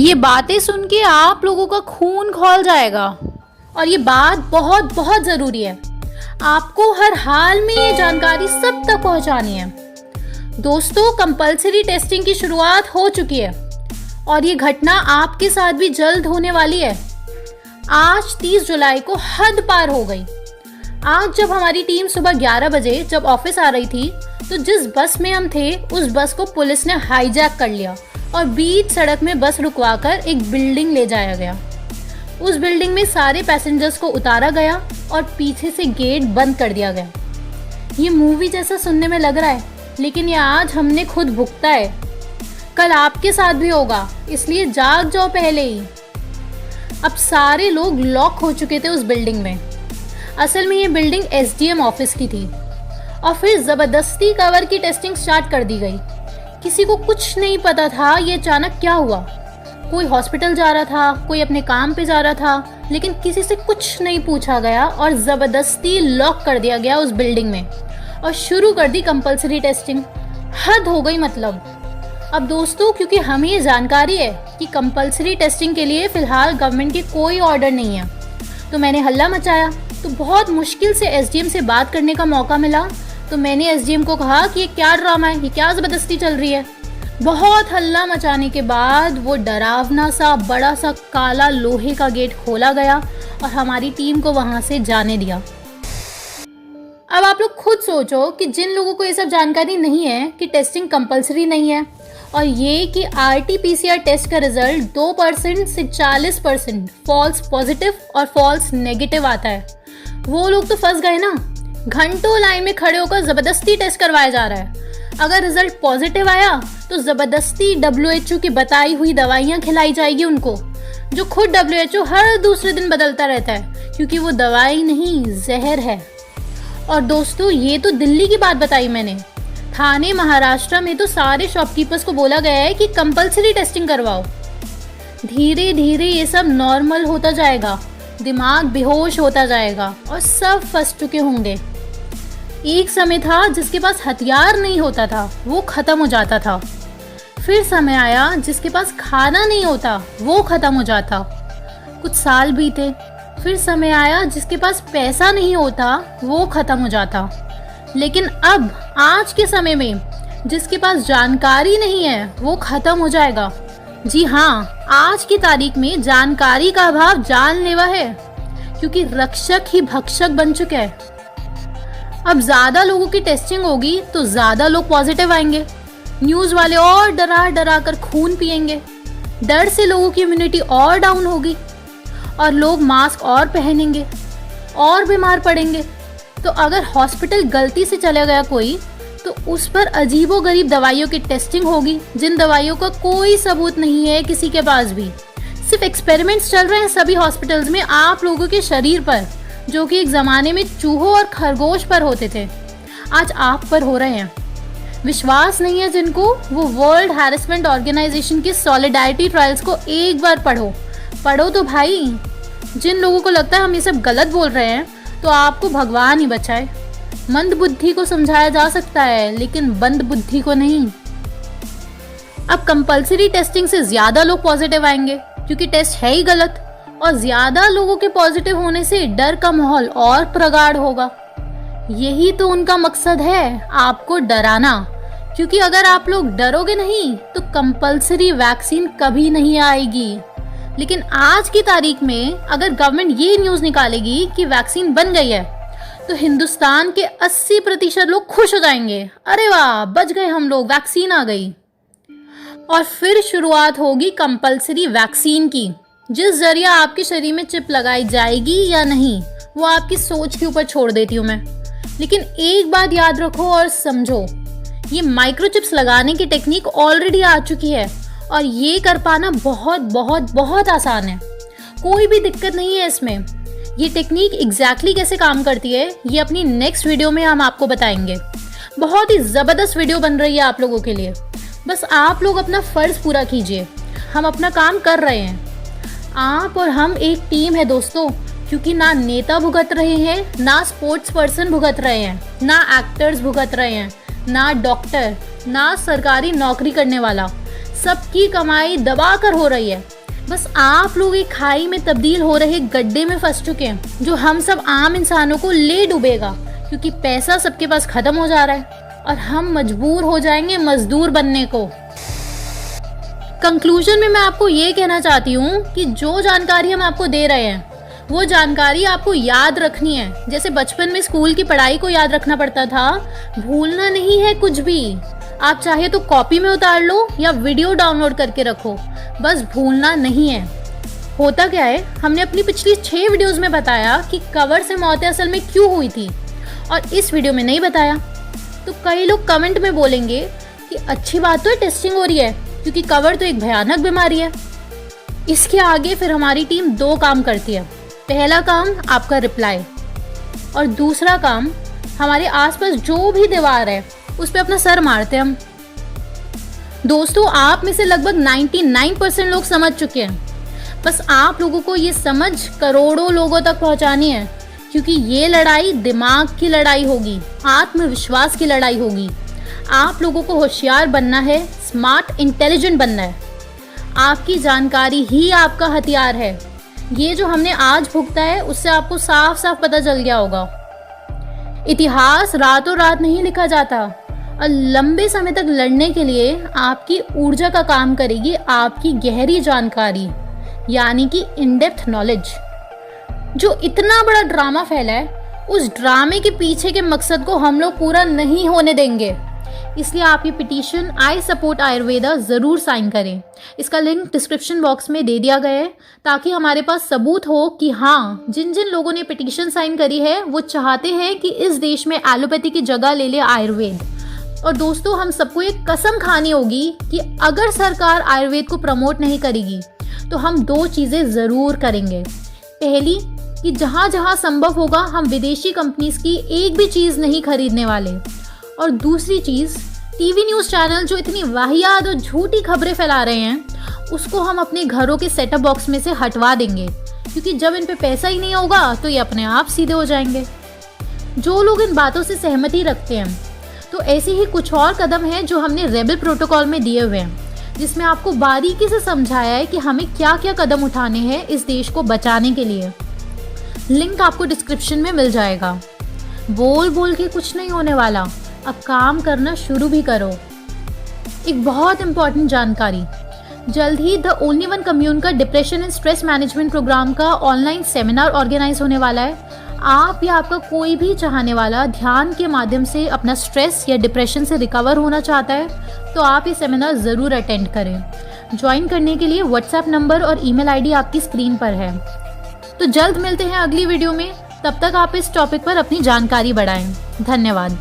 ये बातें सुन के आप लोगों का खून खौल जाएगा और ये बात बहुत बहुत ज़रूरी है। आपको हर हाल में ये जानकारी सब तक पहुंचानी है। दोस्तों, कंपल्सरी टेस्टिंग की शुरुआत हो चुकी है और ये घटना आपके साथ भी जल्द होने वाली है। आज 30 जुलाई को हद पार हो गई। आज जब हमारी टीम सुबह 11 बजे जब ऑफिस आ रही थी तो जिस बस में हम थे उस बस को पुलिस ने हाईजैक कर लिया और बीच सड़क में बस रुकवाकर एक बिल्डिंग ले जाया गया। उस बिल्डिंग में सारे पैसेंजर्स को उतारा गया और पीछे से गेट बंद कर दिया गया। ये मूवी जैसा सुनने में लग रहा है, लेकिन ये आज हमने खुद भुगता है। कल आपके साथ भी होगा, इसलिए जाग जाओ पहले ही। अब सारे लोग लॉक हो चुके थे उस बिल्डिंग में। असल में ये बिल्डिंग एसडीएम ऑफिस की थी और फिर जबरदस्ती कवर की टेस्टिंग स्टार्ट कर दी गई। किसी को कुछ नहीं पता था ये अचानक क्या हुआ। कोई हॉस्पिटल जा रहा था, कोई अपने काम पे जा रहा था, लेकिन किसी से कुछ नहीं पूछा गया और जबरदस्ती लॉक कर दिया गया उस बिल्डिंग में और शुरू कर दी कंपलसरी टेस्टिंग। हद हो गई मतलब। अब दोस्तों, क्योंकि हमें ये जानकारी है कि कंपलसरी टेस्टिंग के लिए फिलहाल गवर्नमेंट की कोई ऑर्डर नहीं है, तो मैंने हल्ला मचाया। तो बहुत मुश्किल से एसडीएम से बात करने का मौका मिला। तो मैंने एसडीएम को कहा कि ये क्या ड्रामा है, ये क्या ज़बरदस्ती चल रही है। बहुत हल्ला मचाने के बाद वो डरावना सा बड़ा सा काला लोहे का गेट खोला गया और हमारी टीम को वहाँ से जाने दिया। अब आप लोग खुद सोचो कि जिन लोगों को ये सब जानकारी नहीं है कि टेस्टिंग कंपलसरी नहीं है और ये कि आरटी-पीसीआर टेस्ट का रिजल्ट 2% से 40% फॉल्स पॉजिटिव और फॉल्स नेगेटिव आता है, वो लोग तो फंस गए ना। घंटों लाइन में खड़े होकर ज़बरदस्ती टेस्ट करवाया जा रहा है। अगर रिजल्ट पॉजिटिव आया तो ज़बरदस्ती WHO की बताई हुई दवाइयाँ खिलाई जाएगी उनको, जो खुद WHO हर दूसरे दिन बदलता रहता है, क्योंकि वो दवाई नहीं जहर है। और दोस्तों, ये तो दिल्ली की बात बताई मैंने। थाने महाराष्ट्र में तो सारे शॉपकीपर्स को बोला गया है कि कंपलसरी टेस्टिंग करवाओ। धीरे धीरे ये सब नॉर्मल होता जाएगा, दिमाग बेहोश होता जाएगा और सब फंस चुके होंगे। एक समय था जिसके पास हथियार नहीं होता था, वो खत्म हो जाता था। फिर समय आया जिसके पास खाना नहीं होता, वो खत्म हो जाता। कुछ साल बीते, फिर समय आया जिसके पास पैसा नहीं होता, वो खत्म हो जाता। लेकिन अब आज के समय में जिसके पास जानकारी नहीं है, वो खत्म हो जाएगा। जी हाँ, आज की तारीख में जानकारी का अभाव जानलेवा है, क्योंकि रक्षक ही भक्षक बन चुका है। अब ज्यादा लोगों की टेस्टिंग होगी तो ज्यादा लोग पॉजिटिव आएंगे। न्यूज वाले और डरा डरा कर खून पिएंगे। डर से लोगों की इम्यूनिटी और डाउन होगी और लोग मास्क और पहनेंगे और बीमार पड़ेंगे। तो अगर हॉस्पिटल गलती से चला गया कोई, तो उस पर अजीबोगरीब दवाइयों की टेस्टिंग होगी, जिन दवाइयों का कोई सबूत नहीं है किसी के पास भी। सिर्फ एक्सपेरिमेंट्स चल रहे हैं सभी हॉस्पिटल्स में आप लोगों के शरीर पर, जो कि एक ज़माने में चूहों और खरगोश पर होते थे, आज आप पर हो रहे हैं। विश्वास नहीं है जिनको, वो वर्ल्ड हैरेसमेंट ऑर्गेनाइजेशन की सॉलिडारिटी ट्रायल्स को एक बार पढ़ो तो भाई। जिन लोगों को लगता है हम ये सब गलत बोल रहे हैं, तो आपको भगवान ही बचाए। मंद बुद्धि को समझाया जा सकता है, लेकिन बंद बुद्धि को नहीं। अब कंपलसरी टेस्टिंग से ज़्यादा लोग पॉजिटिव आएंगे, क्योंकि टेस्ट है ही गलत, और ज्यादा लोगों के पॉजिटिव होने से डर का माहौल और प्रगाढ़ होगा। यही तो उनका मकसद है, आपको डराना। क्योंकि अगर आप लोग डरोगे नहीं तो कंपलसरी वैक्सीन कभी नहीं आएगी। लेकिन आज की तारीख में अगर गवर्नमेंट ये न्यूज़ निकालेगी कि वैक्सीन बन गई है, तो हिंदुस्तान के 80% लोग खुश हो जाएंगे। अरे वाह, बच गए हम लोग, वैक्सीन आ गई। और फिर शुरुआत होगी कंपलसरी वैक्सीन की, जिस जरिए आपके शरीर में चिप लगाई जाएगी या नहीं, वो आपकी सोच के ऊपर छोड़ देती हूँ मैं। लेकिन एक बात याद रखो और समझो, ये माइक्रोचिप्स लगाने की टेक्निक ऑलरेडी आ चुकी है और ये कर पाना बहुत बहुत बहुत आसान है। कोई भी दिक्कत नहीं है इसमें। ये टेक्निक एग्जैक्टली कैसे काम करती है, ये अपनी नेक्स्ट वीडियो में हम आपको बताएंगे। बहुत ही ज़बरदस्त वीडियो बन रही है आप लोगों के लिए। बस आप लोग अपना फ़र्ज़ पूरा कीजिए। हम अपना काम कर रहे हैं। आप और हम एक टीम है दोस्तों, क्योंकि ना नेता भुगत रहे हैं, ना स्पोर्ट्स पर्सन भुगत रहे हैं, ना एक्टर्स भुगत रहे हैं, ना डॉक्टर, ना सरकारी नौकरी करने वाला। सबकी कमाई दबा कर हो रही है बस आप लोग एक खाई में तब्दील हो रहे गड्ढे में फंस चुके हैं, जो हम सब आम इंसानों को ले डूबेगा, क्योंकि पैसा सबके पास खत्म हो जा रहा है और हम मजबूर हो जाएंगे मजदूर बनने को। कंक्लूजन में मैं आपको ये कहना चाहती हूँ कि जो जानकारी हम आपको दे रहे हैं वो जानकारी आपको याद रखनी है। जैसे बचपन में स्कूल की पढ़ाई को याद रखना पड़ता था, भूलना नहीं है कुछ भी। आप चाहे तो कॉपी में उतार लो या वीडियो डाउनलोड करके रखो, बस भूलना नहीं है। होता क्या है, हमने अपनी पिछली 6 वीडियोस में बताया कि कवर से मौतें असल में क्यों हुई थी, और इस वीडियो में नहीं बताया। तो कई लोग कमेंट में बोलेंगे कि अच्छी बात तो है टेस्टिंग हो रही है, क्योंकि कवर तो एक भयानक बीमारी है। इसके आगे फिर हमारी टीम 2 काम करती है। पहला काम आपका रिप्लाई, और दूसरा काम हमारे आसपास जो भी दीवार है उस पर अपना सर मारते हैं हम। दोस्तों, आप में से लगभग 99% लोग समझ चुके हैं। बस आप लोगों को ये समझ करोड़ों लोगों तक पहुंचानी है, क्योंकि ये लड़ाई दिमाग की लड़ाई होगी, आत्मविश्वास की लड़ाई होगी। आप लोगों को होशियार बनना है, स्मार्ट इंटेलिजेंट बनना है। आपकी जानकारी ही आपका हथियार है। ये जो हमने आज भुगता है उससे आपको साफ साफ पता चल गया होगा। इतिहास रातों रात नहीं लिखा जाता, और लंबे समय तक लड़ने के लिए आपकी ऊर्जा का काम करेगी आपकी गहरी जानकारी, यानी कि इन डेप्थ नॉलेज। जो इतना बड़ा ड्रामा फैला है, उस ड्रामे के पीछे के मकसद को हम लोग पूरा नहीं होने देंगे। इसलिए आप ये पिटीशन आई सपोर्ट आयुर्वेदा ज़रूर साइन करें। इसका लिंक डिस्क्रिप्शन बॉक्स में दे दिया गया है, ताकि हमारे पास सबूत हो कि हाँ, जिन जिन लोगों ने पिटीशन साइन करी है वो चाहते हैं कि इस देश में एलोपैथी की जगह ले ले आयुर्वेद। और दोस्तों, हम सबको एक कसम खानी होगी कि अगर सरकार आयुर्वेद को प्रमोट नहीं करेगी तो हम 2 चीज़ें ज़रूर करेंगे। पहली, कि जहाँ जहाँ संभव होगा हम विदेशी कंपनीज की एक भी चीज़ नहीं खरीदने वाले। और दूसरी चीज़, टीवी न्यूज़ चैनल जो इतनी वाहियात और झूठी खबरें फैला रहे हैं उसको हम अपने घरों के सेटअप बॉक्स में से हटवा देंगे, क्योंकि जब इन पे पैसा ही नहीं होगा तो ये अपने आप सीधे हो जाएंगे। जो लोग इन बातों से सहमति रखते हैं, तो ऐसे ही कुछ और कदम हैं जो हमने रेबल प्रोटोकॉल में दिए हुए हैं, जिसमें आपको बारीकी से समझाया है कि हमें क्या क्या कदम उठाने हैं इस देश को बचाने के लिए। लिंक आपको डिस्क्रिप्शन में मिल जाएगा। बोल बोल के कुछ नहीं होने वाला, अब काम करना शुरू भी करो। एक बहुत इंपॉर्टेंट जानकारी, जल्द ही द ओनली वन कम्यून का depression and stress management program का ऑनलाइन सेमिनार ऑर्गेनाइज होने वाला है। आप या आपका कोई भी चाहने वाला ध्यान के माध्यम से अपना स्ट्रेस या डिप्रेशन से रिकवर होना चाहता है, तो आप ये सेमिनार ज़रूर अटेंड करें। ज्वाइन करने के लिए व्हाट्सएप नंबर और ईमेल आईडी आपकी स्क्रीन पर है। तो जल्द मिलते हैं अगली वीडियो में। तब तक आप इस टॉपिक पर अपनी जानकारी बढ़ाएं। धन्यवाद।